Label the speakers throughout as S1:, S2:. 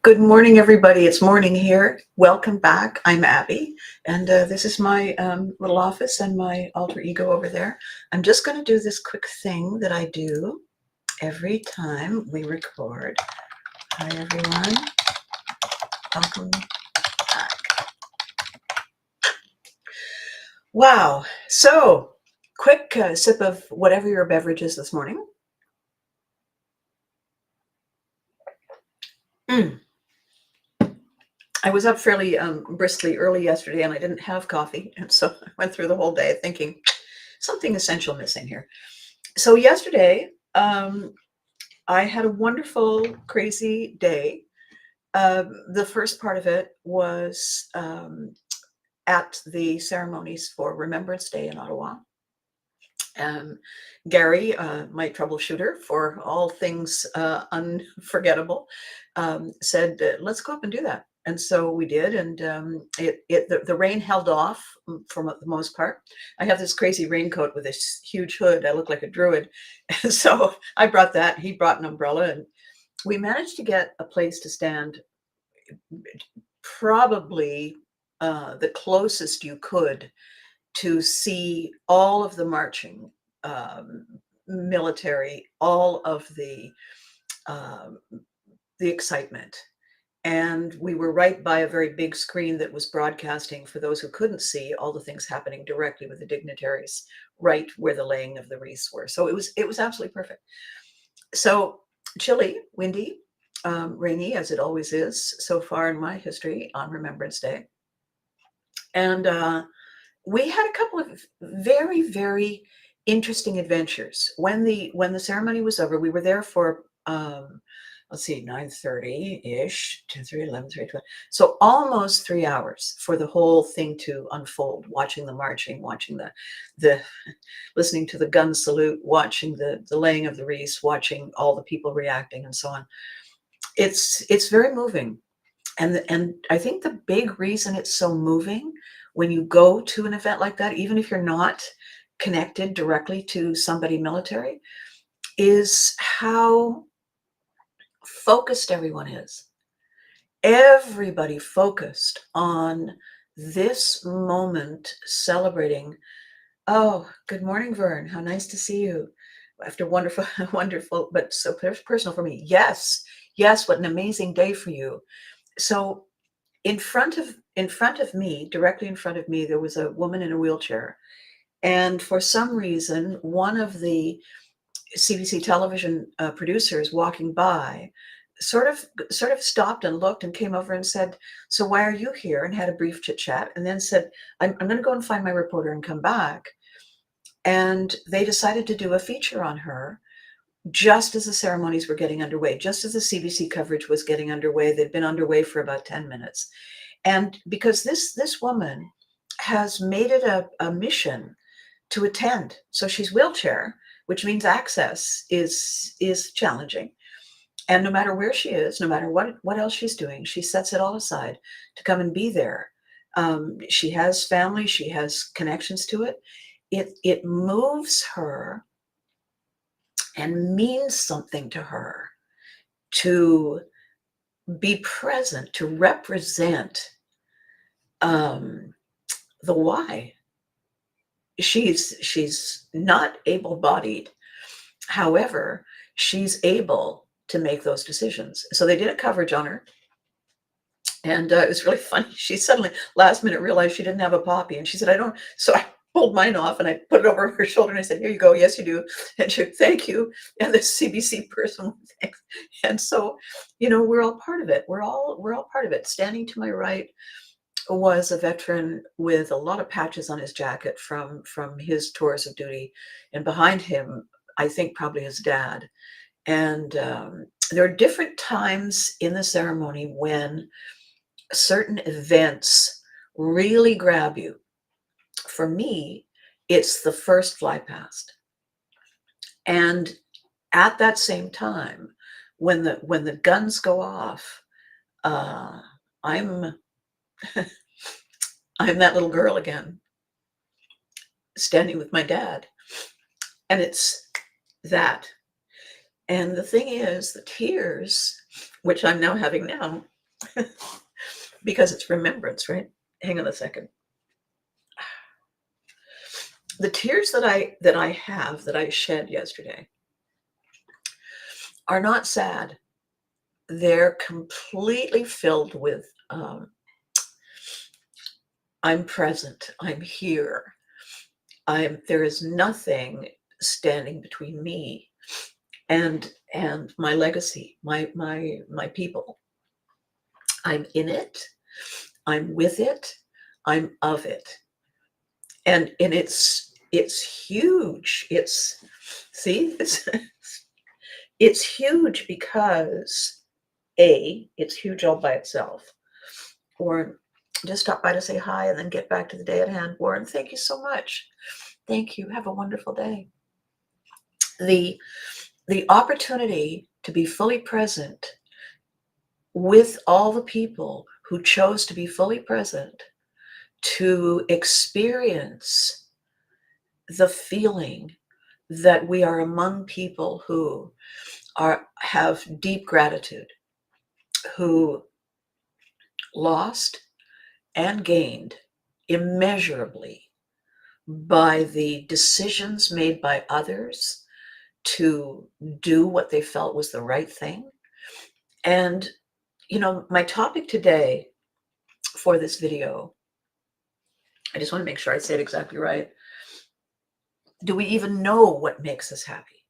S1: Good morning, everybody. It's morning here. Welcome back. I'm Abby, and this is my little office and my alter ego over there. I'm just going to do this quick thing that I do every time we record. Hi, everyone. Welcome back. Wow. So, quick sip of whatever your beverage is this morning. I was up fairly briskly early yesterday, and I didn't have coffee, and so I went through the whole day thinking something essential missing here. So yesterday, I had a wonderful, crazy day. The first part of it was at the ceremonies for Remembrance Day in Ottawa. Gary, my troubleshooter for all things unforgettable, said, let's go up and do that. And so we did, and the rain held off for the most part. I have this crazy raincoat with this huge hood. I look like a druid. And so I brought that. He brought an umbrella, and we managed to get a place to stand probably the closest you could to see all of the marching military, all of the excitement. And we were right by a very big screen that was broadcasting, for those who couldn't see, all the things happening directly with the dignitaries, right where the laying of the wreaths were. So it was absolutely perfect. So chilly, windy, rainy, as it always is so far in my history on Remembrance Day. And we had a couple of very, very interesting adventures. When the ceremony was over, we were there for let's see, 9:30-ish, 10, 3, 11, 3, 12. So almost 3 hours for the whole thing to unfold, watching the marching, watching the listening to the gun salute, watching the laying of the wreaths, watching all the people reacting and so on. It's very moving. And I think the big reason it's so moving when you go to an event like that, even if you're not connected directly to somebody military, is how focused everyone is. Everybody focused on this moment, celebrating. Oh, good morning, Vern. How nice to see you. After wonderful, wonderful, but so personal for me. Yes, yes, what an amazing day for you. So in front of me, directly in front of me, there was a woman in a wheelchair. And for some reason, one of the CBC television producers walking by sort of stopped and looked and came over and said, so why are you here? And had a brief chit chat, and then said, I'm going to go and find my reporter and come back. And they decided to do a feature on her just as the ceremonies were getting underway, just as the CBC coverage was getting underway. They'd been underway for about 10 minutes. And because this woman has made it a mission to attend. So she's wheelchair, which means access is challenging. And no matter where she is, no matter what else she's doing, she sets it all aside to come and be there. She has family, she has connections to it. It moves her and means something to her to be present, to represent the why. She's not able-bodied. However, she's able to make those decisions. So they did a coverage on her, and it was really funny. She suddenly, last minute, realized she didn't have a poppy, and she said, "I don't." So I pulled mine off and I put it over her shoulder and I said, "Here you go. Yes, you do." And she, "Thank you." And the CBC person, thanks. And so, we're all part of it. We're all part of it. Standing to my right was a veteran with a lot of patches on his jacket from his tours of duty, and behind him, I think probably his dad. And there are different times in the ceremony when certain events really grab you. For me, it's the first fly past. And at that same time, when the guns go off, I'm I'm that little girl again, standing with my dad. And it's that. And the thing is, the tears which I'm now having now because it's remembrance, right? Hang on a second. The tears that I shed yesterday are not sad. They're completely filled with I'm present. I'm here. There is nothing standing between me and my legacy, my people. I'm in it. I'm with it. I'm of it. And it's huge. See, it's huge because it's huge all by itself. Warren, just stop by to say hi and then get back to the day at hand. Warren, thank you so much. Thank you. Have a wonderful day. The opportunity to be fully present with all the people who chose to be fully present, to experience the feeling that we are among people who have deep gratitude, who lost and gained immeasurably by the decisions made by others to do what they felt was the right thing. And, my topic today for this video, I just want to make sure I say it exactly right. Do we even know what makes us happy?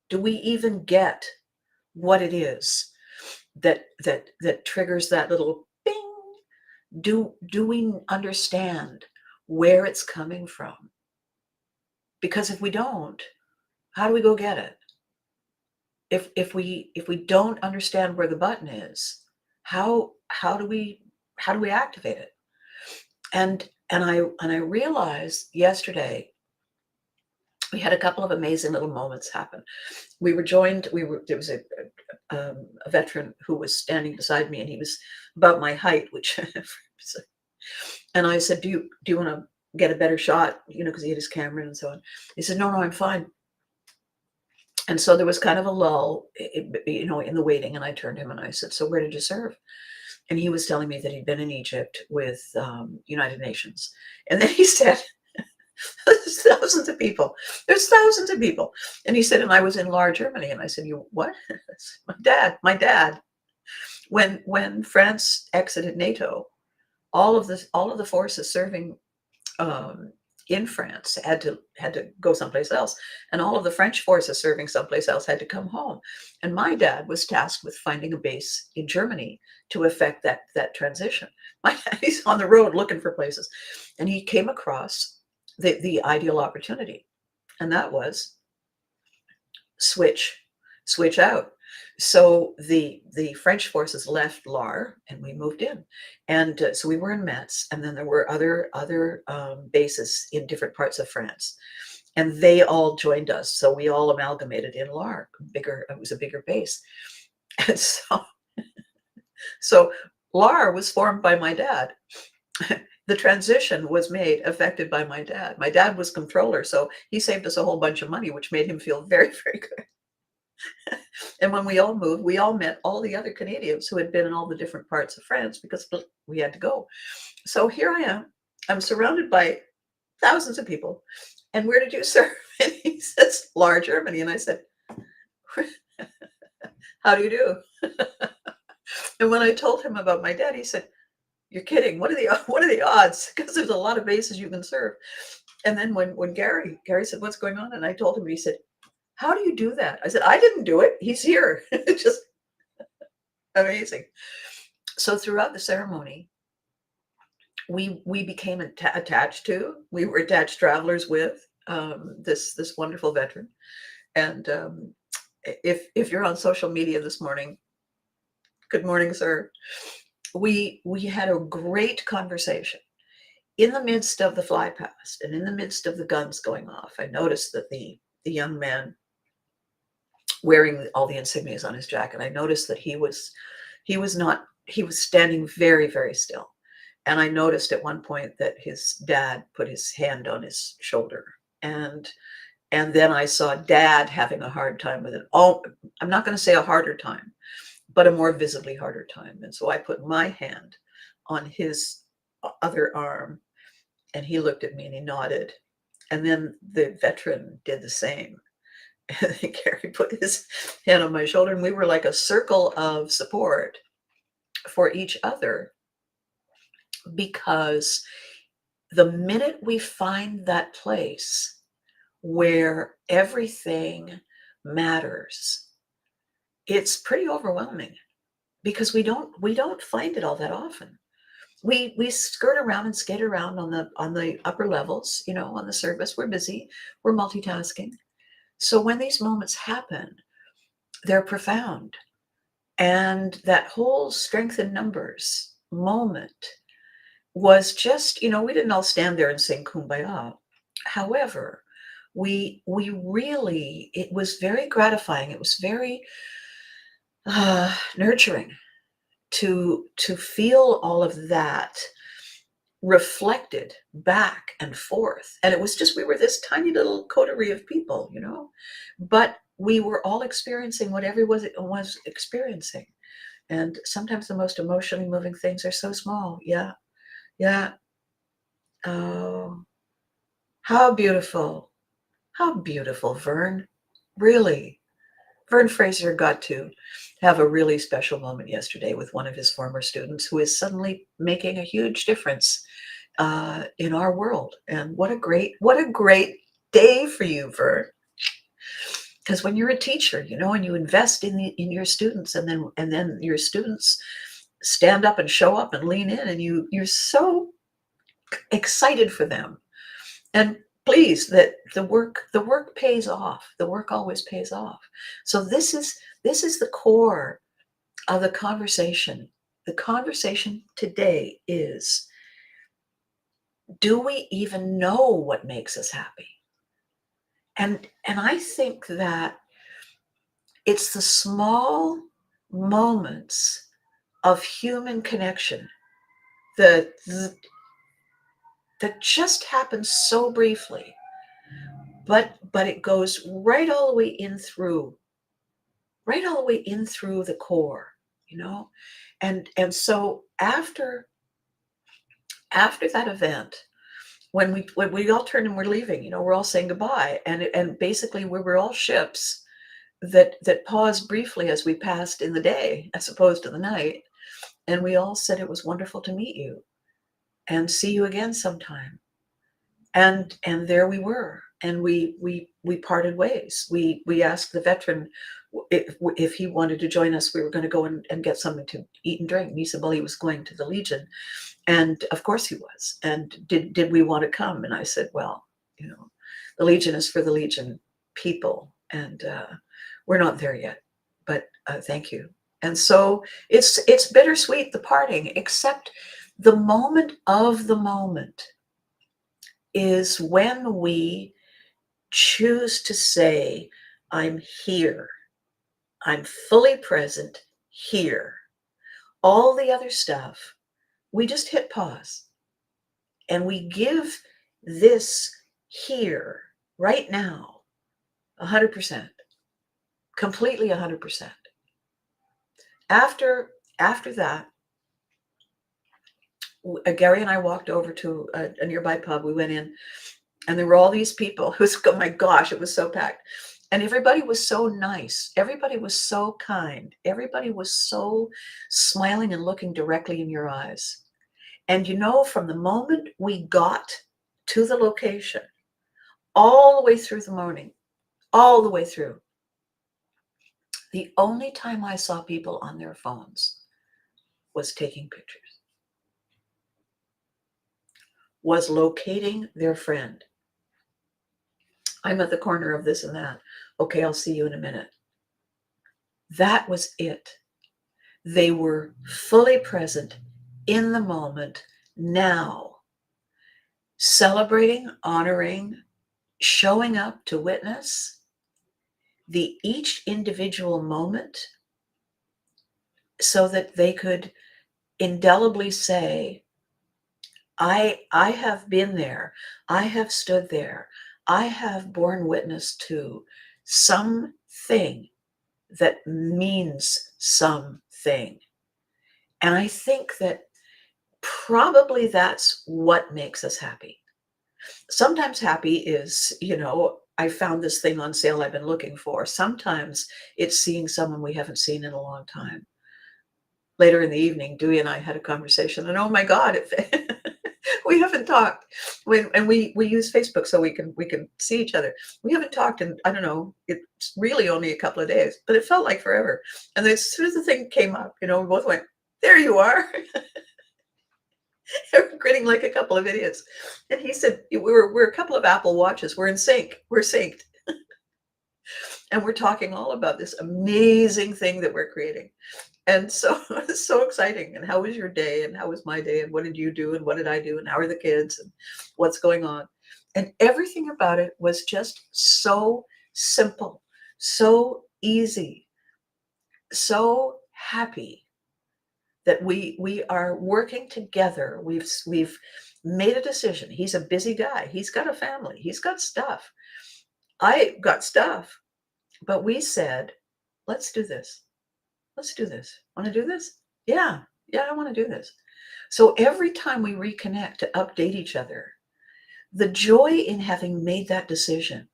S1: Do we even get what it is that triggers that little bing? Do we understand where it's coming from? Because if we don't, how do we go get it? If we don't understand where the button is, how do we activate it? And I realized yesterday we had a couple of amazing little moments happen. There was a veteran who was standing beside me, and he was about my height, which and I said, do you want to get a better shot, because he had his camera and so on. He said, no, I'm fine. And so there was kind of a lull, in the waiting, and I turned to him and I said, so where did you serve? And he was telling me that he'd been in Egypt with United Nations. And then he said, there's thousands of people. There's thousands of people. And he said, and I was in Lahr, Germany. And I said, you what? My dad. When France exited NATO, all of the forces serving in France had to go someplace else, and all of the French forces serving someplace else had to come home. And my dad was tasked with finding a base in Germany to effect that transition. My dad, he's on the road looking for places, and he came across the ideal opportunity, and that was switch out. So the French forces left Lahr, and we moved in, and so we were in Metz, and then there were other bases in different parts of France, and they all joined us. So we all amalgamated in Lahr. It was a bigger base, and so Lahr was formed by my dad. The transition was effected by my dad. My dad was comptroller, so he saved us a whole bunch of money, which made him feel very, very good. And when we all moved, we all met all the other Canadians who had been in all the different parts of France because we had to go. So here I am. I'm surrounded by thousands of people. And where did you serve? And he says, Lahr, Germany. And I said, how do you do? And when I told him about my dad, he said, you're kidding. What are the odds? Because there's a lot of bases you can serve. And then when Gary said, what's going on? And I told him, and he said, how do you do that? I said, I didn't do it. He's here. It's just amazing. So throughout the ceremony, we became attached to. We were attached travelers with this wonderful veteran. And if you're on social media this morning, good morning, sir. We had a great conversation. In the midst of the fly past and in the midst of the guns going off, I noticed that the young man wearing all the insignias on his jacket, I noticed that he was standing very, very still. And I noticed at one point that his dad put his hand on his shoulder. And then I saw Dad having a hard time with it. Oh, I'm not going to say a harder time, but a more visibly harder time. And so I put my hand on his other arm, and he looked at me and he nodded. And then the veteran did the same. And Gary put his hand on my shoulder, and we were like a circle of support for each other, because the minute we find that place where everything matters, it's pretty overwhelming, because we don't find it all that often. We skirt around and skate around on the upper levels, on the surface. We're busy, we're multitasking. So when these moments happen, they're profound. And that whole strength in numbers moment was just, we didn't all stand there and sing Kumbaya. However, we really, it was very gratifying. It was very nurturing to feel all of that reflected back and forth. And it was just, we were this tiny little coterie of people, but we were all experiencing what everyone was experiencing. And sometimes the most emotionally moving things are so small. Yeah. Yeah. Oh, how beautiful. How beautiful, Vern. Really. Vern Fraser got to have a really special moment yesterday with one of his former students who is suddenly making a huge difference in our world. And what a great day for you, Vern. Because when you're a teacher, and you invest in your students, and then your students stand up and show up and lean in, and you're so excited for them and pleased that the work pays off. The work always pays off. So this is the core of the conversation. The conversation today is, do we even know what makes us happy? And I think that it's the small moments of human connection that that just happens so briefly, but it goes right all the way in through, right all the way in through the core, you know? And so after that event, when we all turned and we're leaving, we're all saying goodbye. And basically we were all ships that paused briefly as we passed in the day as opposed to the night. And we all said it was wonderful to meet you and see you again sometime. And there we were, and we parted ways. We asked the veteran if he wanted to join us. We were going to go and get something to eat and drink. And he said, well, he was going to the Legion, and of course he was. And did we want to come? And I said, well, the Legion is for the Legion people, and we're not there yet, but thank you. And so it's bittersweet, the parting, except the moment of the moment is when we choose to say, I'm here, I'm fully present here. All the other stuff, we just hit pause and we give this here, right now, 100%, completely 100%. After that, Gary and I walked over to a nearby pub. We went in, and there were all these people. It was, oh my gosh, it was so packed. And everybody was so nice. Everybody was so kind. Everybody was so smiling and looking directly in your eyes. And from the moment we got to the location, all the way through the morning, all the way through, the only time I saw people on their phones was taking pictures, was locating their friend. I'm at the corner of this and that. Okay, I'll see you in a minute. That was it. They were fully present in the moment, now, celebrating, honoring, showing up to witness the each individual moment so that they could indelibly say, I have been there, I have stood there, I have borne witness to something that means something. thing. And I think that probably that's what makes us happy. Sometimes happy is, I found this thing on sale I've been looking for. Sometimes it's seeing someone we haven't seen in a long time. Later in the evening, Dewey and I had a conversation, and oh my God, we haven't talked. And we use Facebook so we can see each other. We haven't talked in, I don't know, it's really only a couple of days, but it felt like forever. And then as soon as the thing came up, we both went, "There you are." Grinning like a couple of idiots. And he said, we're a couple of Apple Watches. We're in sync. We're synced. And we're talking all about this amazing thing that we're creating. And so it's so exciting. And how was your day? And how was my day? And what did you do? And what did I do? And how are the kids? And what's going on? And everything about it was just so simple, so easy, so happy that we are working together. We've made a decision. He's a busy guy. He's got a family. He's got stuff. I got stuff. But we said, let's do this. Let's do this. Want to do this? Yeah. Yeah, I want to do this. So every time we reconnect to update each other, the joy in having made that decision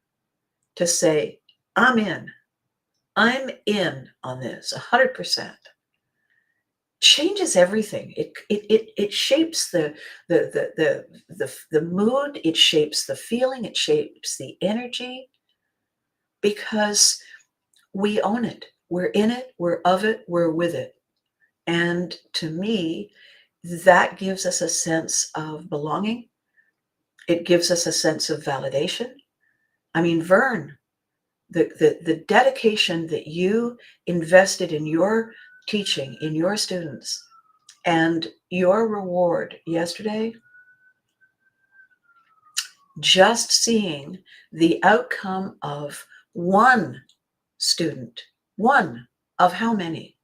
S1: to say, I'm in. I'm in on this 100%. Changes everything. It shapes the mood, it shapes the feeling, it shapes the energy, because we own it. We're in it, we're of it, we're with it. And to me, that gives us a sense of belonging. It gives us a sense of validation. I mean, Vern, the dedication that you invested in your teaching, in your students, and your reward yesterday, just seeing the outcome of one student, one of how many,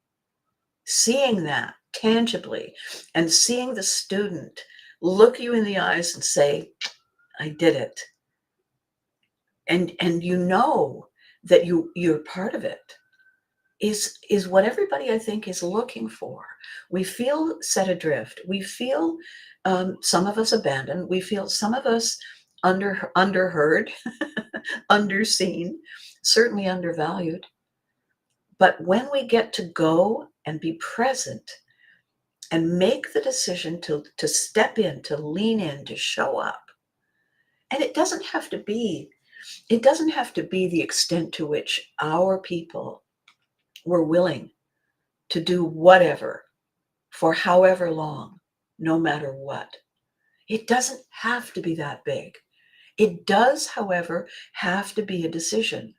S1: seeing that tangibly and seeing the student look you in the eyes and say, I did it. And that you're part of it is what everybody, I think, is looking for. We feel set adrift. We feel some of us abandoned. We feel some of us underheard, underseen, certainly undervalued. But when we get to go and be present and make the decision to step in, to lean in, to show up, and it doesn't have to be the extent to which our people were willing to do whatever for however long, no matter what. It doesn't have to be that big. It does, however, have to be a decision.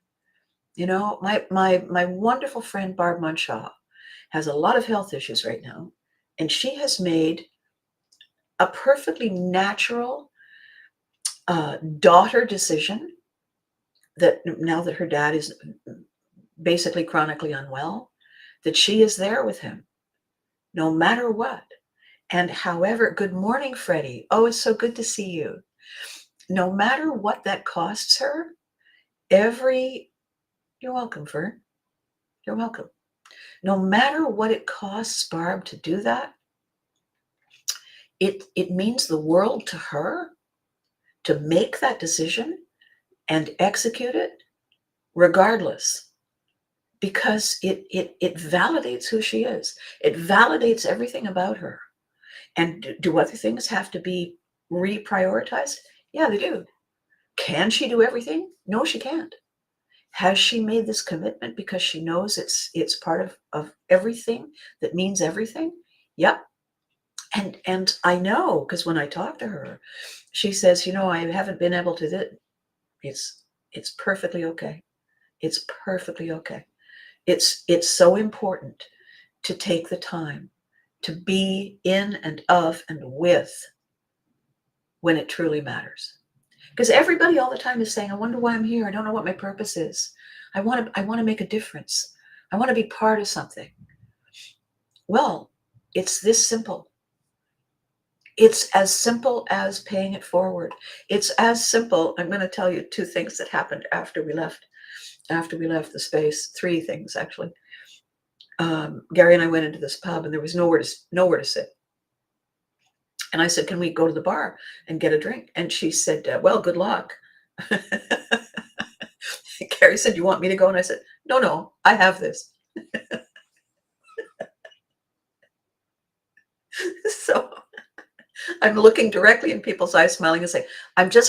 S1: My wonderful friend Barb Munshaw has a lot of health issues right now, and she has made a perfectly natural daughter decision that now that her dad is basically chronically unwell, that she is there with him no matter what. And however, good morning, Freddie. Oh, it's so good to see you. No matter what that costs her, you're welcome, Fern. You're welcome. No matter what it costs Barb to do that, it means the world to her to make that decision and execute it regardless, because it validates who she is. It validates everything about her. And do other things have to be reprioritized? Yeah, they do. Can she do everything? No, she can't. Has she made this commitment because she knows it's part of everything that means everything? Yep. And I know, because when I talk to her, she says, I haven't been able to do it. It's perfectly okay. It's perfectly okay. It's so important to take the time to be in and of and with when it truly matters. Because everybody all the time is saying, I wonder why I'm here. I don't know what my purpose is. I want to make a difference. I want to be part of something. Well, it's this simple. It's as simple as paying it forward. It's as simple. I'm going to tell you two things that happened after we left the space. Three things, actually. Gary and I went into this pub, and there was nowhere to sit. And I said, "Can we go to the bar and get a drink?" And she said, "Well, good luck." Gary said, "You want me to go?" And I said, "No, no, I have this." So I'm looking directly in people's eyes, smiling and saying,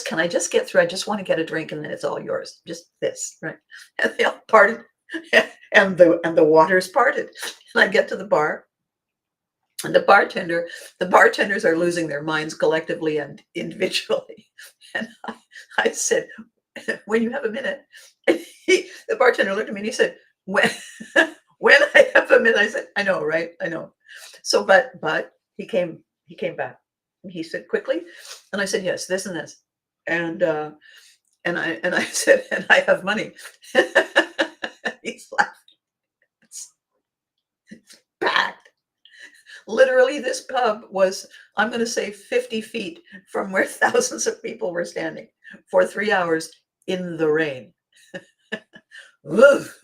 S1: can I just get through? I just want to get a drink and then it's all yours. Just this, right? And they all parted and the waters parted. And I get to the bar, and the bartenders are losing their minds collectively and individually. And I said, "When you have a minute," the bartender looked at me and he said, "When when I have a minute," I said, "I know, right? I know." So, but he came back. And he said, "Quickly," and I said, "Yes, this and this," and I said, "And I have money." He's laughing. It's packed. Literally, this pub was, I'm going to say, 50 feet from where thousands of people were standing for 3 hours in the rain. Woof.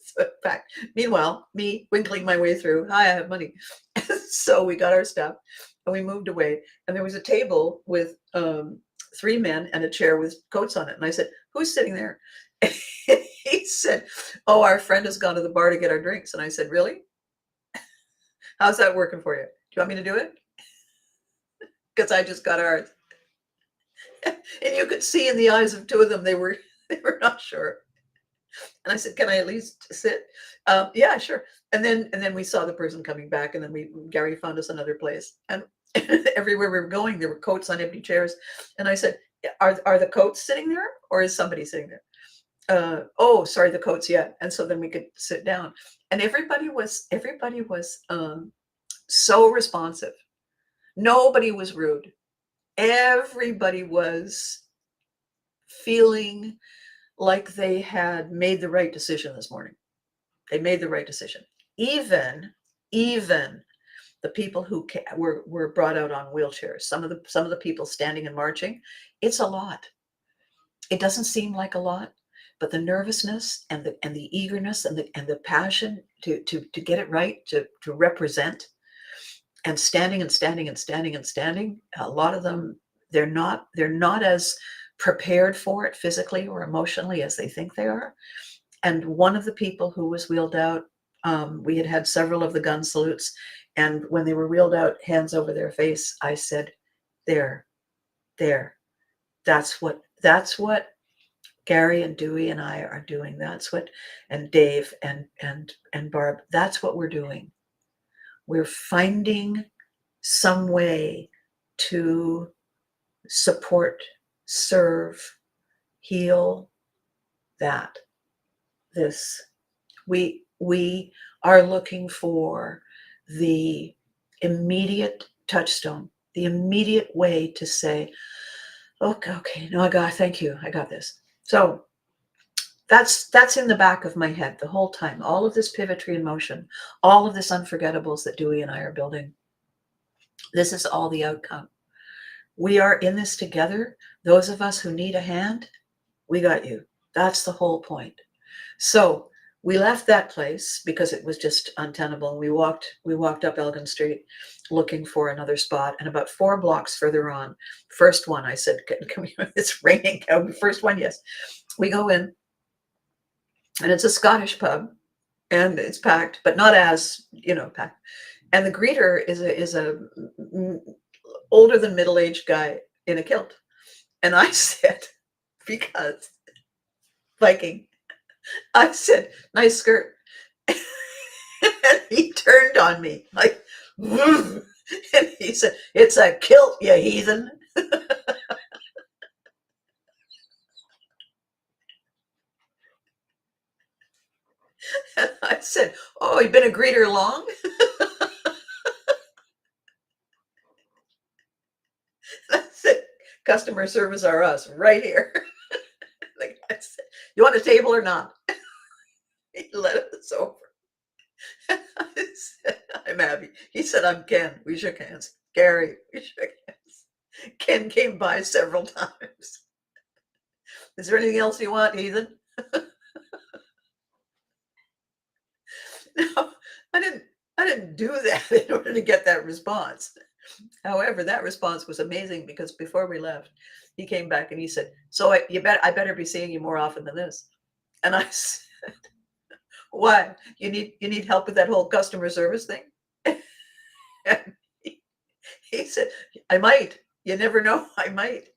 S1: So packed. Meanwhile, me winkling my way through, "Hi, I have money." So we got our stuff and we moved away. And there was a table with 3 men and a chair with coats on it. And I said, "Who's sitting there?" And he said, "Oh, our friend has gone to the bar to get our drinks." And I said, "Really? How's that working for you? Do you want me to do it?" Because I just got ours. And you could see in the eyes of 2 of them, they were not sure. And I said, "Can I at least sit?" "Yeah, sure." And then we saw the person coming back, and then Gary found us another place. And everywhere we were going, there were coats on empty chairs. And I said, Are the coats sitting there, or is somebody sitting there?" "Oh, sorry, the coats, yeah." And so then we could sit down. And everybody was so responsive. Nobody was rude. Everybody was feeling like they had made the right decision this morning. They made the right decision. Even the people who were brought out on wheelchairs, some of the people standing and marching, it's a lot. It doesn't seem like a lot, but the nervousness and the eagerness and the passion to get it right, to represent, and standing and standing and standing and standing, a lot of them, they're not as prepared for it physically or emotionally as they think they are. And one of the people who was wheeled out, we had several of the gun salutes, and when they were wheeled out, hands over their face, I said, "There, there, that's what Gary and Dewey and I are doing. That's what, and Dave and Barb, that's what we're doing. We're finding some way to support, serve, heal that this we are looking for the immediate touchstone, the immediate way to say, okay, okay, no, thank you, I got this." So that's in the back of my head the whole time. All of this pivotry in motion, all of this unforgettables that Dewey and I are building. This is all the outcome. We are in this together. Those of us who need a hand, we got you. That's the whole point. So we left that place because it was just untenable. We walked up Elgin Street looking for another spot. And about 4 blocks further on, first one, I said, "Can we, it's raining. Can we, first one?" Yes. We go in, and it's a Scottish pub, and it's packed, but not as, packed. And the greeter is a older than middle-aged guy in a kilt. And I said, because Viking, I said, "Nice skirt." And he turned on me like, "Woo." And he said, "It's a kilt, you heathen." And I said, "Oh, you've been a greeter long?" I said, "Customer service are us right here." The guy said, "You want a table or not?" He led us over. I said, "I'm Abby." He said, "I'm Ken." We shook hands. "Gary." We shook hands. Ken came by several times. "Is there anything else you want, heathen?" No, I didn't I didn't do that in order to get that response. However, that response was amazing because before we left, he came back and he said, "So I better be seeing you more often than this." And I said, "Why? You need help with that whole customer service thing?" And he said, "I might. You never know. I might.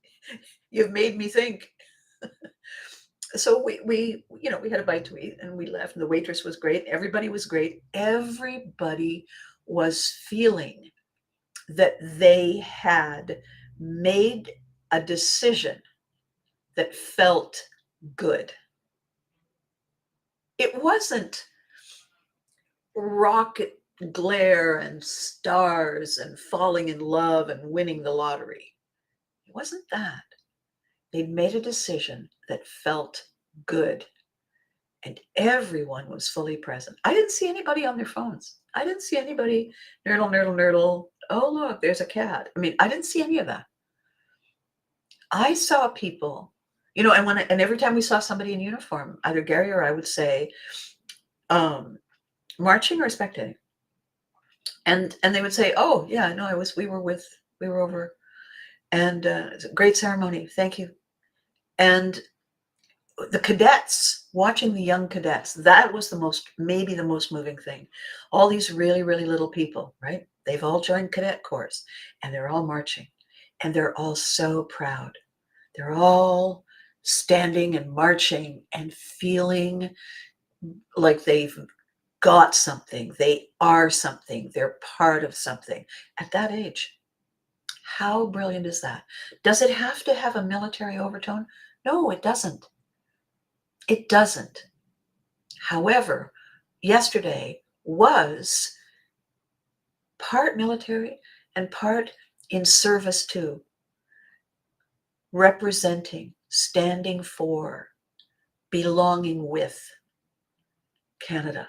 S1: You've made me think." So we had a bite to eat and we left. And the waitress was great. Everybody was great. Everybody was feeling that they had made a decision that felt good. It wasn't rocket glare and stars and falling in love and winning the lottery. It wasn't that. They'd made a decision that felt good, and everyone was fully present. I didn't see anybody on their phones. I didn't see anybody nerdle, nerdle, nerdle. Oh, look, there's a cat. I mean, I didn't see any of that. I saw people, and every time we saw somebody in uniform, either Gary or I would say, um, marching or spectating. And they would say, "Oh, yeah, no, we were over, and it's a great ceremony. Thank you." And the cadets, watching the young cadets, that was maybe the most moving thing. All these really, really little people, right? They've all joined cadet corps and they're all marching and they're all so proud. They're all standing and marching and feeling like they've got something. They are something. They're part of something at that age. How brilliant is that? Does it have to have a military overtone? No, it doesn't. It doesn't. However, yesterday was part military and part in service to, representing, standing for, belonging with Canada,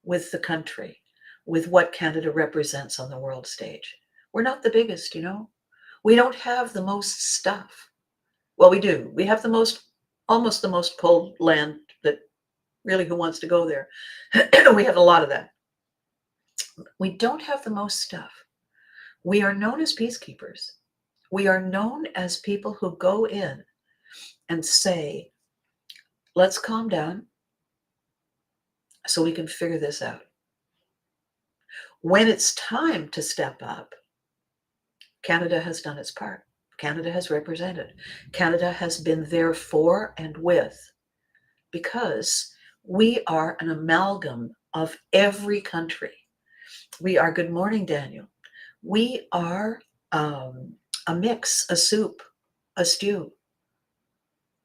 S1: with the country, with what Canada represents on the world stage. We're not the biggest, We don't have the most stuff. Well, we do. We have almost the most pulled land that really who wants to go there. We have a lot of that. We don't have the most stuff. We are known as peacekeepers. We are known as people who go in and say, let's calm down so we can figure this out. When it's time to step up, Canada has done its part. Canada has represented. Canada has been there for and with, because we are an amalgam of every country. We are, good morning, Daniel. We are a mix, a soup, a stew.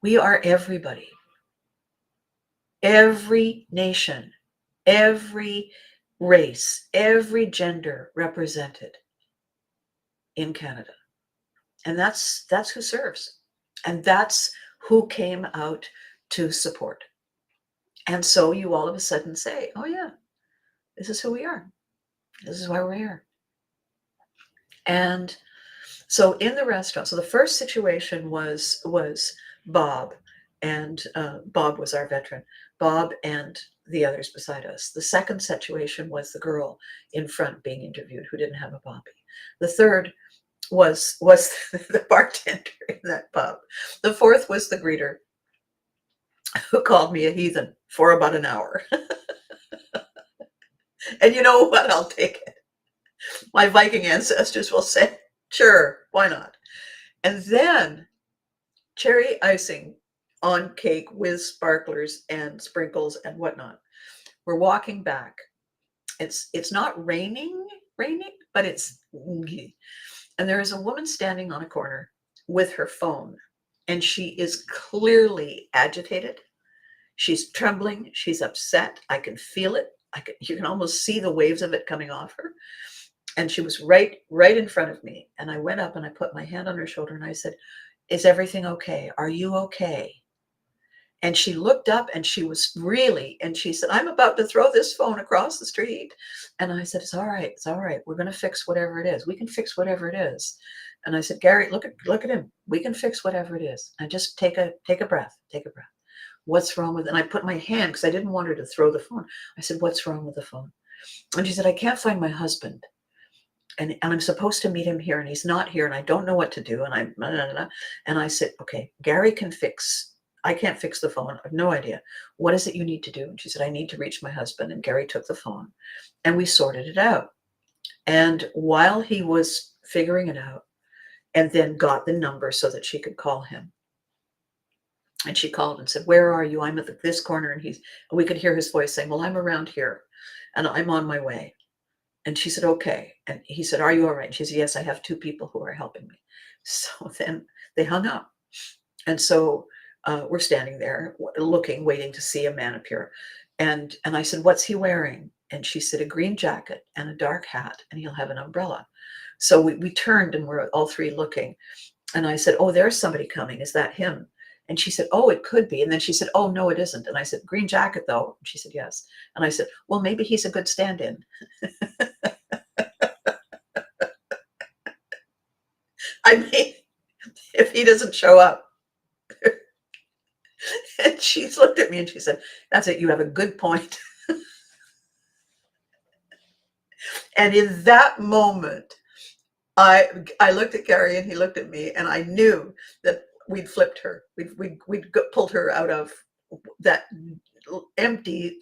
S1: We are everybody, every nation, every race, every gender represented in Canada. And that's who serves. And that's who came out to support. And so you all of a sudden say, oh yeah, this is who we are. This is why we're here. And so in the restaurant, so the first situation was Bob, and Bob was our veteran. Bob and the others beside us. The second situation was the girl in front being interviewed who didn't have a bobby. The third was the bartender in that pub. The fourth was the greeter who called me a heathen for about an hour. And you know what? I'll take it. My Viking ancestors will say, sure, why not? And then cherry icing on cake with sparklers and sprinkles and whatnot. We're walking back. It's not raining, but it's, and there is a woman standing on a corner with her phone, and she is clearly agitated. She's trembling. She's upset. I can feel it. You can almost see the waves of it coming off her. And she was right in front of me. And I went up and I put my hand on her shoulder and I said, is everything okay? Are you okay? And she looked up and she said, I'm about to throw this phone across the street. And I said, it's all right. It's all right. We're going to fix whatever it is. We can fix whatever it is. And I said, Gary, look at him. We can fix whatever it is. And just take a breath. Take a breath. what's wrong with it? And I put my hand, because I didn't want her to throw the phone. I said, what's wrong with the phone? And she said, I can't find my husband. And I'm supposed to meet him here, and he's not here, and I don't know what to do. And and I said, okay, Gary can fix. I can't fix the phone. I have no idea. What is it you need to do? And she said, I need to reach my husband. And Gary took the phone, and we sorted it out. And while he was figuring it out, and then got the number so that she could call him. And she called and said, where are you? I'm at this corner. And we could hear his voice saying, well, I'm around here, and I'm on my way. And she said, okay. And he said, are you all right? And she said, yes, I have 2 people who are helping me. So then they hung up. And so we're standing there looking, waiting to see a man appear. And I said, what's he wearing? And she said, a green jacket and a dark hat, and he'll have an umbrella. So we turned, and we're all 3 looking. And I said, oh, there's somebody coming. Is that him? And she said, oh, it could be. And then she said, oh, no, it isn't. And I said, green jacket, though. And she said, yes. And I said, well, maybe he's a good stand-in. I mean, if he doesn't show up. And she looked at me and she said, that's it. You have a good point. And in that moment, I looked at Gary, and he looked at me, and I knew that we'd flipped her. We'd pulled her out of that empty,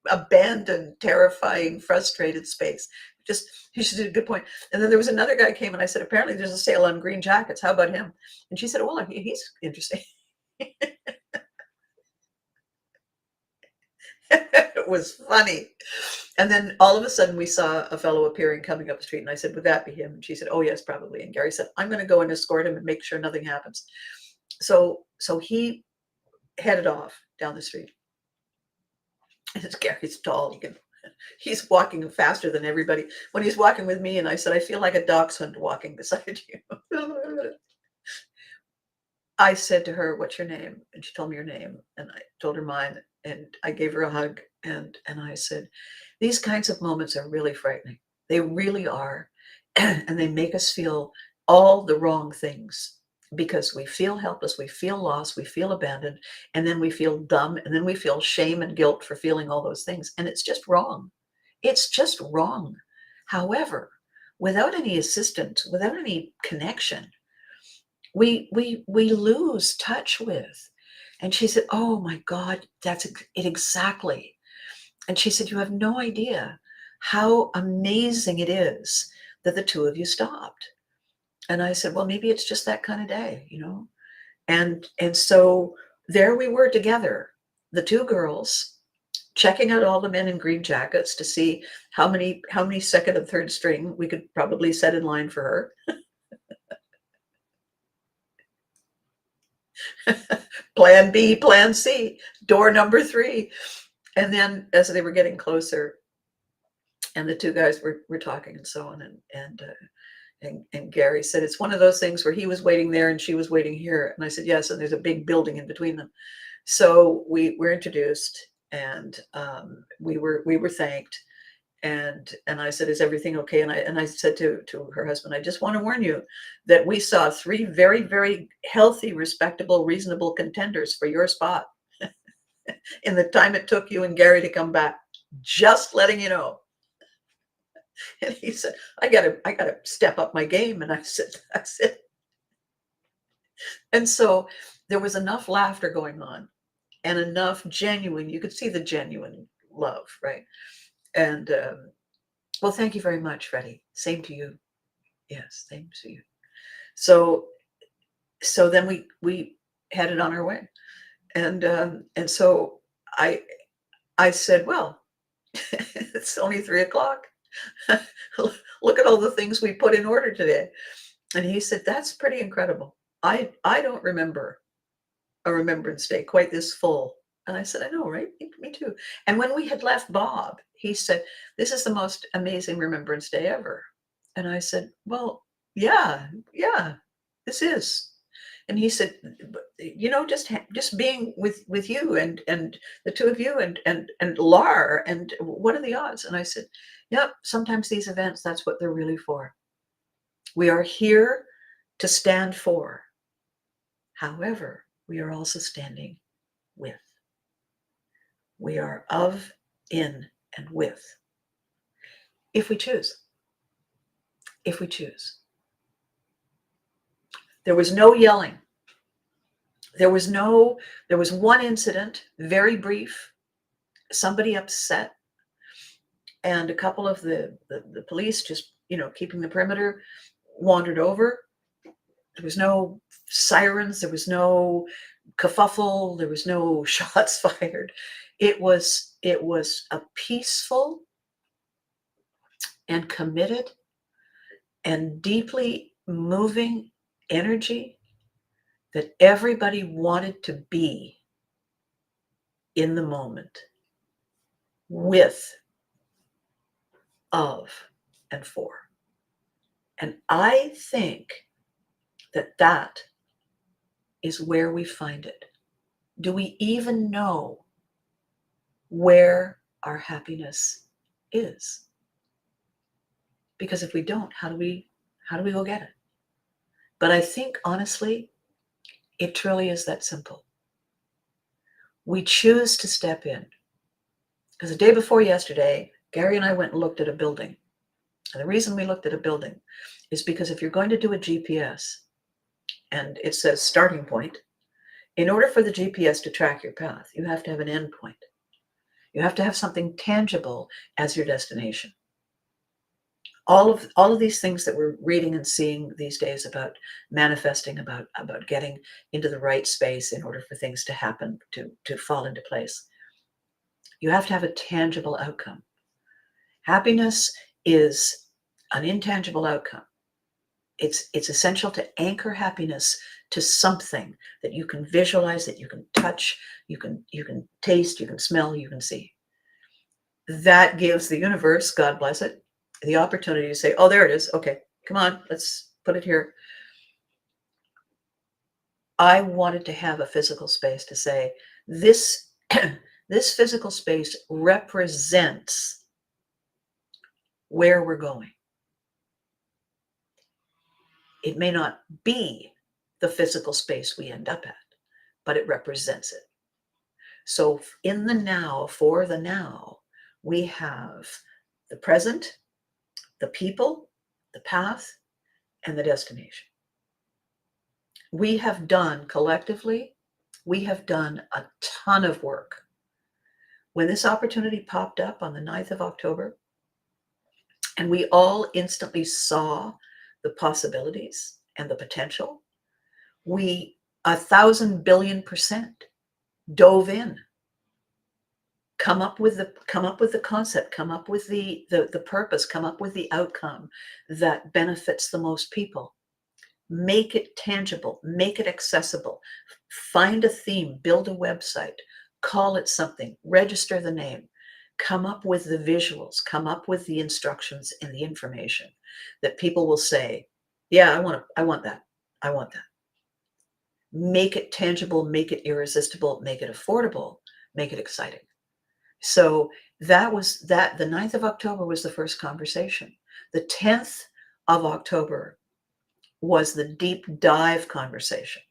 S1: abandoned, terrifying, frustrated space. She did a good point. And then there was another guy came, and I said, apparently there's a sale on green jackets. How about him? And she said, well, he's interesting. It was funny. And then all of a sudden we saw a fellow appearing coming up the street, and I said, would that be him? And she said, oh yes, probably. And Gary said, I'm going to go and escort him and make sure nothing happens. So he headed off down the street. And Gary's tall. He's walking faster than everybody. When he's walking with me, and I said, I feel like a dachshund walking beside you. I said to her, what's your name? And she told me her name, and I told her mine, and I gave her a hug, and I said, these kinds of moments are really frightening. They really are. And they make us feel all the wrong things, because we feel helpless, we feel lost, we feel abandoned, and then we feel dumb, and then we feel shame and guilt for feeling all those things. And it's just wrong. It's just wrong. However, without any assistance, without any connection, we lose touch with. And she said, oh my God, that's it exactly. And she said, you have no idea how amazing it is that the 2 of you stopped. And I said, well, maybe it's just that kind of day, And so there we were together, the 2 girls, checking out all the men in green jackets to see how many second and third string we could probably set in line for her. Plan B, plan C, door number 3. And then as they were getting closer, and the 2 guys were talking and so on, and Gary said, it's one of those things where he was waiting there and she was waiting here. And I said, yes, and there's a big building in between them. So we were introduced, and we were thanked. And I said, is everything okay? And I said to her husband, I just want to warn you that we saw 3 very, very healthy, respectable, reasonable contenders for your spot in the time it took you and Gary to come back. Just letting you know. And he said, I gotta step up my game. And I said, that's it. And so there was enough laughter going on, and enough genuine, you could see the genuine love, right? And well, thank you very much, Freddie. Same to you. Yes, same to you. So then we headed on our way. And so I said, well, it's only 3:00. Look at all the things we put in order today. And he said, that's pretty incredible. I don't remember a Remembrance Day quite this full. And I said, I know, right? Me too. And when we had left Bob, he said, this is the most amazing Remembrance Day ever. And I said, well, yeah, this is. And he said, just being with you and the 2 of you and Lar, and what are the odds? And I said, yep, sometimes these events, that's what they're really for. We are here to stand for. However, we are also standing with. We are of, in, and with. If we choose. If we choose. There was no yelling. There was one incident, very brief, somebody upset, and a couple of the police, just, keeping the perimeter, wandered over. There was no sirens, there was no kerfuffle, there was no shots fired. It was a peaceful and committed and deeply moving energy that everybody wanted to be in the moment, with, of, and for. And I think that is where we find it. Do we even know where our happiness is? Because if we don't, how do we go get it? But I think, honestly, it truly is that simple. We choose to step in. Because the day before yesterday, Gary and I went and looked at a building. And the reason we looked at a building is because if you're going to do a GPS and it says starting point, in order for the GPS to track your path, you have to have an end point. You have to have something tangible as your destination. All of these things that we're reading and seeing these days about manifesting, about getting into the right space in order for things to happen, to fall into place. You have to have a tangible outcome. Happiness is an intangible outcome. It's essential to anchor happiness to something that you can visualize, that you can touch, you can taste, you can smell, you can see. That gives the universe, God bless it, the opportunity to say, oh, there it is. Okay, come on, let's put it here. I wanted to have a physical space to say, this, this physical space represents where we're going. It may not be the physical space we end up at, but it represents it. So in the now, for the now, we have the present, the people, the path, and the destination. We have done collectively, we have done a ton of work. When this opportunity popped up on the 9th of October, and we all instantly saw the possibilities and the potential, we 1,000,000,000,000% dove in. Come up with the concept, come up with the purpose, come up with the outcome that benefits the most people. Make it tangible, make it accessible. Find a theme, build a website, call it something, register the name, come up with the visuals, come up with the instructions and the information that people will say, yeah, I want that. I want that. Make it tangible, make it irresistible, make it affordable, make it exciting. So that was that. The 9th of October was the first conversation. The 10th of October was the deep dive conversation.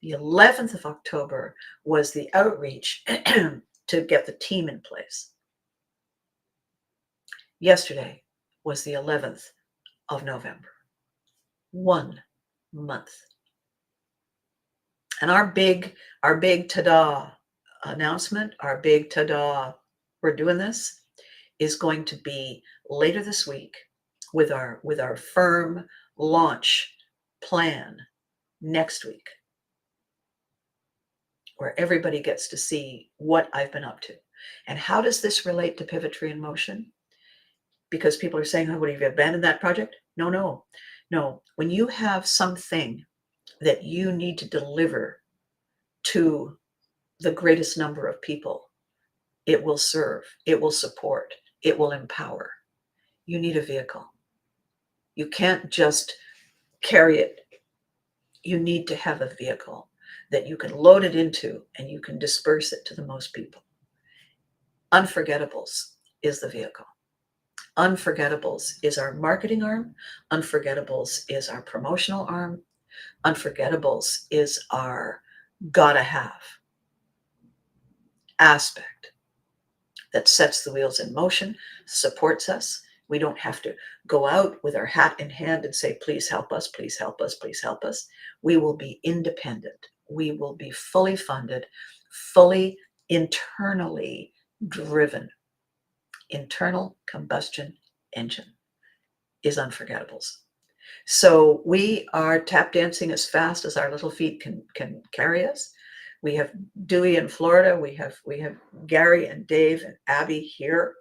S1: The 11th of October was the outreach to get the team in place. Yesterday was the 11th of November. 1 month. And our big ta-da announcement, our big ta-da, we're doing this, is going to be later this week with our firm launch plan next week, where everybody gets to see what I've been up to. And how does this relate to Pivotry in Motion? Because people are saying, oh, what, have you abandoned that project? No. When you have something that you need to deliver to the greatest number of people, it will serve, it will support, it will empower. You need a vehicle. You can't just carry it. You need to have a vehicle that you can load it into and you can disperse it to the most people. Unforgettables is the vehicle. Unforgettables is our marketing arm. Unforgettables is our promotional arm. Unforgettables is our gotta have aspect. that sets the wheels in motion, supports us. We don't have to go out with our hat in hand and say, please help us, please help us, please help us. We will be independent. We will be fully funded, fully internally driven. Internal combustion engine is unforgettables. So we are tap dancing as fast as our little feet can carry us. We have Dewey in Florida. We have Gary and Dave and Abby here.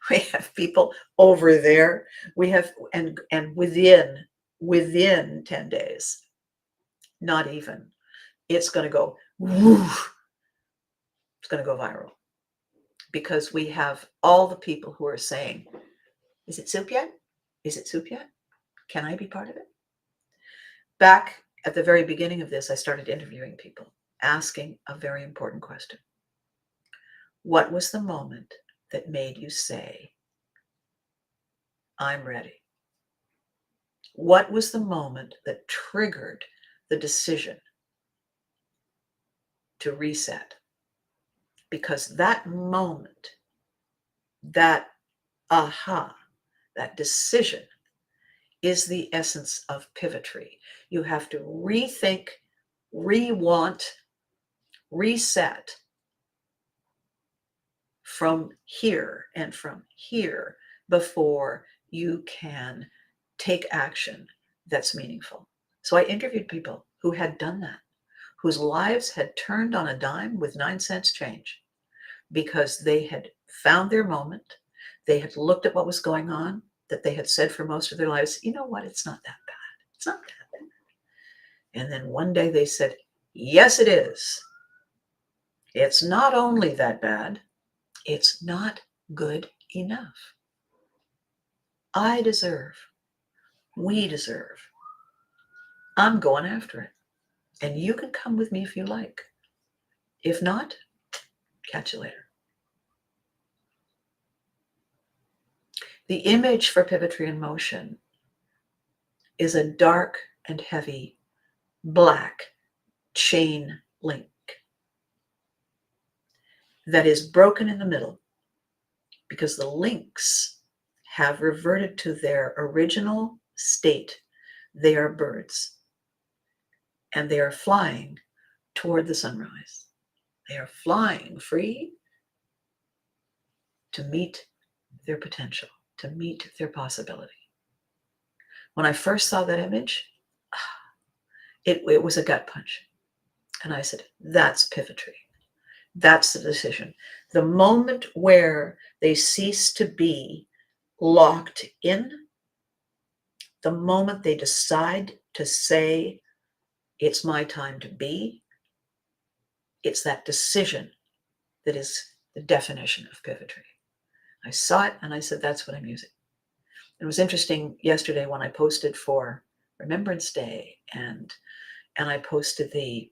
S1: We have people over there. We have and within 10 days, not even, it's going to go woo, it's going to go viral, because we have all the people who are saying, is it soup yet? Is it soup yet? Can I be part of it? Back at the very beginning of this, I started interviewing people, asking a very important question. What was the moment that made you say, I'm ready? What was the moment that triggered the decision to reset? Because that moment, that aha, that decision is the essence of Pivotry. You have to rethink, re-want, reset from here and from here before you can take action that's meaningful. So I interviewed people who had done that, whose lives had turned on a dime with 9 cents change, because they had found their moment. They had looked at what was going on, that they had said for most of their lives, you know what, it's not that bad. It's not that bad. And then one day they said, yes, it is. It's not only that bad, it's not good enough. I deserve, we deserve. I'm going after it. And you can come with me if you like. If not, catch you later. The image for Pivotry in Motion is a dark and heavy black chain link that is broken in the middle because the links have reverted to their original state. They are birds, and they are flying toward the sunrise. They are flying free to meet their potential, to meet their possibility. When I first saw that image, it was a gut punch. And I said, that's Pivotry. That's the decision. The moment where they cease to be locked in, the moment they decide to say, it's my time to be, it's that decision that is the definition of Pivotry. I saw it and I said, that's what I'm using. It was interesting yesterday when I posted for Remembrance Day, and I posted the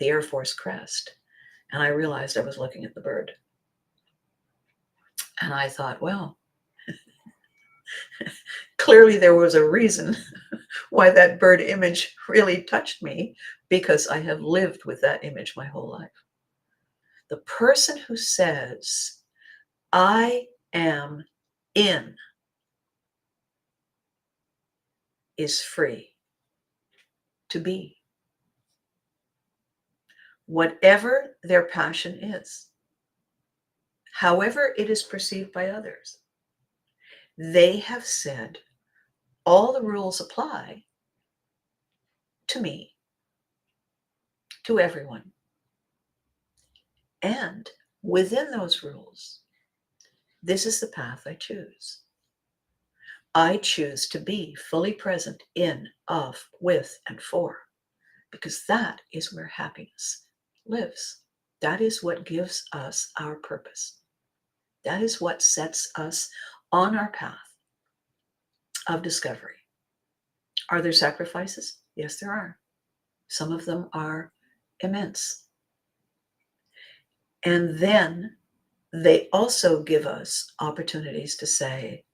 S1: Air Force crest, and I realized I was looking at the bird. And I thought, well, clearly there was a reason why that bird image really touched me, because I have lived with that image my whole life. The person who says, I am in, is free to be. Whatever their passion is, however it is perceived by others, they have said, all the rules apply to me, to everyone. And within those rules, this is the path I choose. I choose to be fully present in, of, with, and for, because that is where happiness lives. That is what gives us our purpose. That is what sets us on our path of discovery. Are there sacrifices? Yes, there are. Some of them are immense. And then they also give us opportunities to say,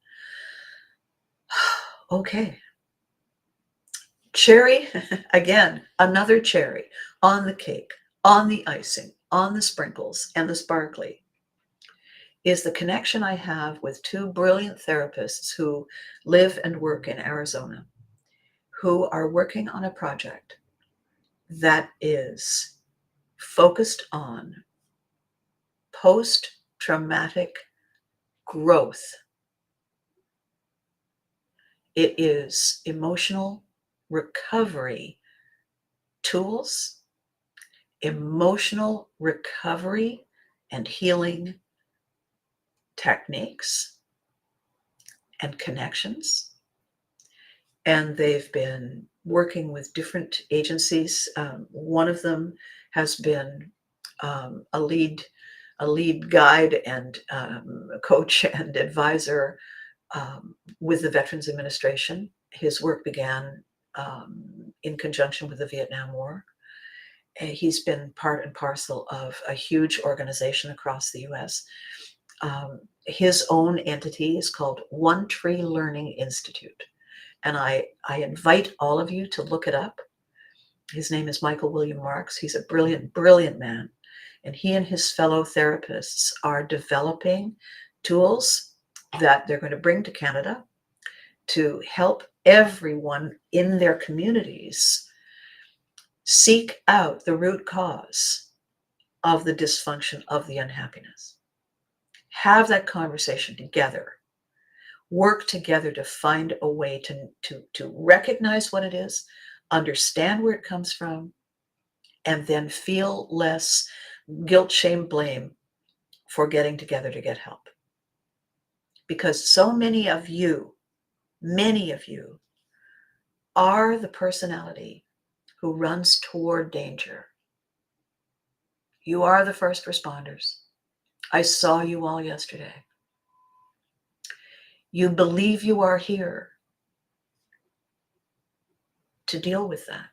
S1: okay, cherry, again, another cherry on the cake, on the icing, on the sprinkles and the sparkly. is the connection I have with two brilliant therapists who live and work in Arizona, who are working on a project that is focused on post-traumatic growth. It is emotional recovery tools, emotional recovery and healing techniques and connections. And they've been working with different agencies. One of them has been a lead guide and coach and advisor with the Veterans Administration. His work began in conjunction with the Vietnam War. He's been part and parcel of a huge organization across the US. His own entity is called One Tree Learning Institute. And I invite all of you to look it up. His name is Michael William Marks. He's a brilliant, brilliant man. And he and his fellow therapists are developing tools that they're going to bring to Canada to help everyone in their communities seek out the root cause of the dysfunction, of the unhappiness. Have that conversation together. Work together to find a way to recognize what it is, understand where it comes from, and then feel less guilt, shame, blame for getting together to get help. Because so many of you are the personality who runs toward danger. You are the first responders. I saw you all yesterday. You believe you are here to deal with that.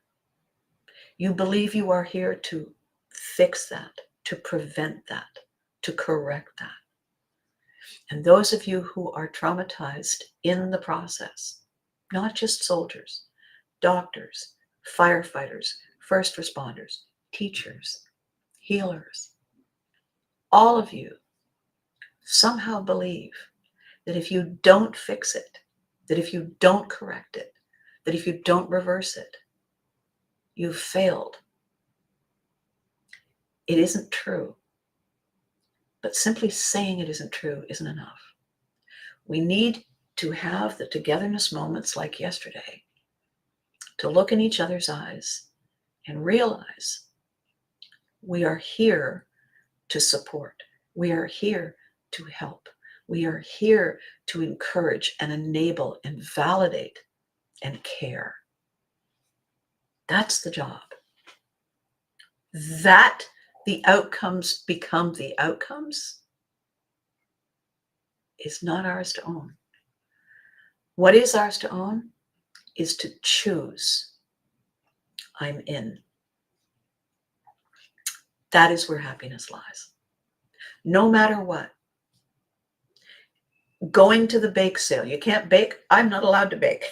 S1: You believe you are here to fix that, to prevent that, to correct that. And those of you who are traumatized in the process, not just soldiers, doctors, firefighters, first responders, teachers, healers, all of you somehow believe that if you don't fix it, that if you don't correct it, that if you don't reverse it, you've failed. It isn't true. But simply saying it isn't true isn't enough. We need to have the togetherness moments like yesterday to look in each other's eyes and realize we are here to support. We are here to help. We are here to encourage and enable and validate and care. That's the job. That the outcomes become the outcomes is not ours to own. What is ours to own is to choose. I'm in. That is where happiness lies. No matter what. Going to the bake sale. You can't bake. I'm not allowed to bake.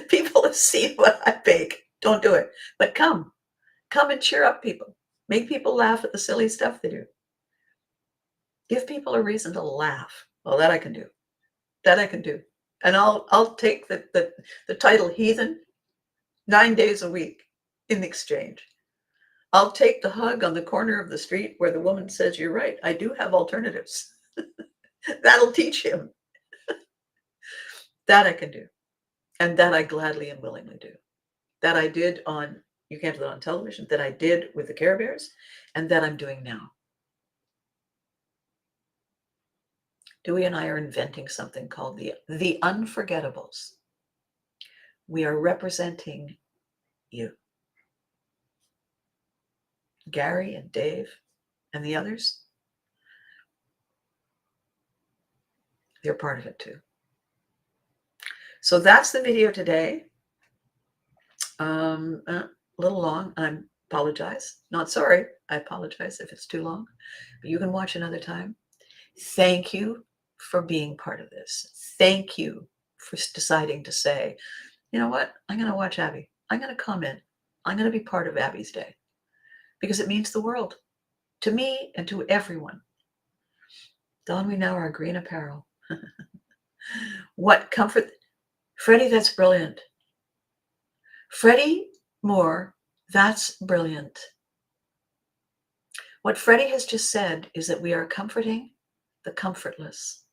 S1: People have seen what I bake. Don't do it. But come and cheer up people. Make people laugh at the silly stuff they do. Give people a reason to laugh. Well, that I can do. That I can do. And I'll take the title heathen 9 days a week in exchange. I'll take the hug on the corner of the street where the woman says, you're right, I do have alternatives. That'll teach him. That I can do. And that I gladly and willingly do. That I did on, you can't do that on television, that I did with the Care Bears, and that I'm doing now. Dewey and I are inventing something called the Unforgettables. We are representing you. Gary and Dave and the others, they're part of it too. So that's the video today. A little long. I apologize. Not sorry. I apologize if it's too long. But you can watch another time. Thank you for being part of this. Thank you for deciding to say, you know what? I'm going to watch Abby. I'm going to comment. I'm going to be part of Abby's day because it means the world to me and to everyone. Don we now our green apparel. What comfort, Freddie, that's brilliant. Freddie Moore, that's brilliant. What Freddie has just said is that we are comforting the comfortless.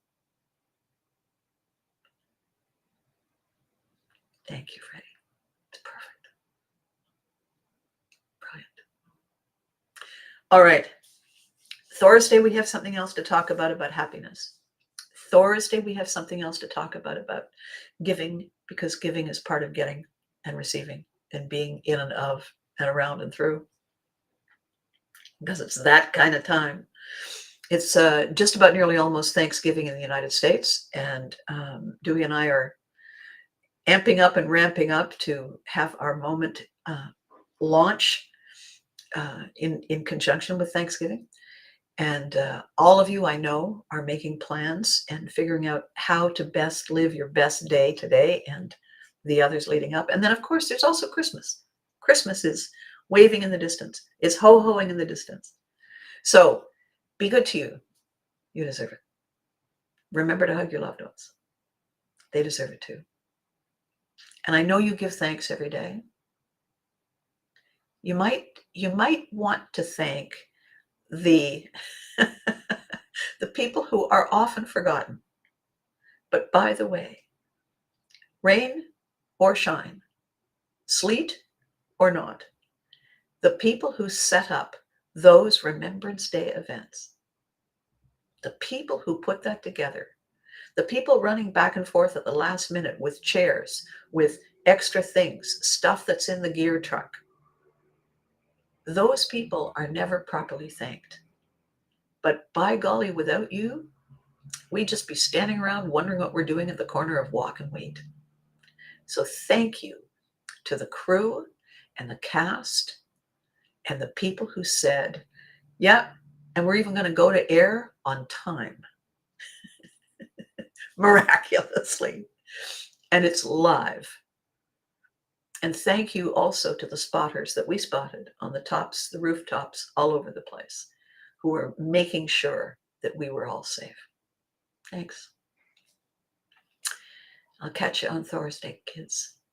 S1: Thank you, Freddie. It's perfect. Brilliant. All right. Thursday, we have something else to talk about happiness. Thursday, we have something else to talk about giving, because giving is part of getting and receiving and being in and of and around and through, because it's that kind of time. It's just about nearly almost Thanksgiving in the United States, and Dewey and I are amping up and ramping up to have our moment launch in conjunction with Thanksgiving. And all of you I know are making plans and figuring out how to best live your best day today and the others leading up. And then, of course, there's also Christmas. Christmas is waving in the distance. It's ho-hoing in the distance. So be good to you. You deserve it. Remember to hug your loved ones. They deserve it too. And I know you give thanks every day. You might want to thank the the people who are often forgotten. But by the way, rain or shine, sleet or not, the people who set up those Remembrance Day events, the people who put that together, the people running back and forth at the last minute with chairs, with extra things, stuff that's in the gear truck, those people are never properly thanked. But by golly, without you, we'd just be standing around wondering what we're doing at the corner of Walk and Wait. So thank you to the crew and the cast and the people who said, yeah, and we're even going to go to air on time. Miraculously. And it's live. And thank you also to the spotters that we spotted on the tops, the rooftops, all over the place, who were making sure that we were all safe. Thanks. I'll catch you on Thursday, kids.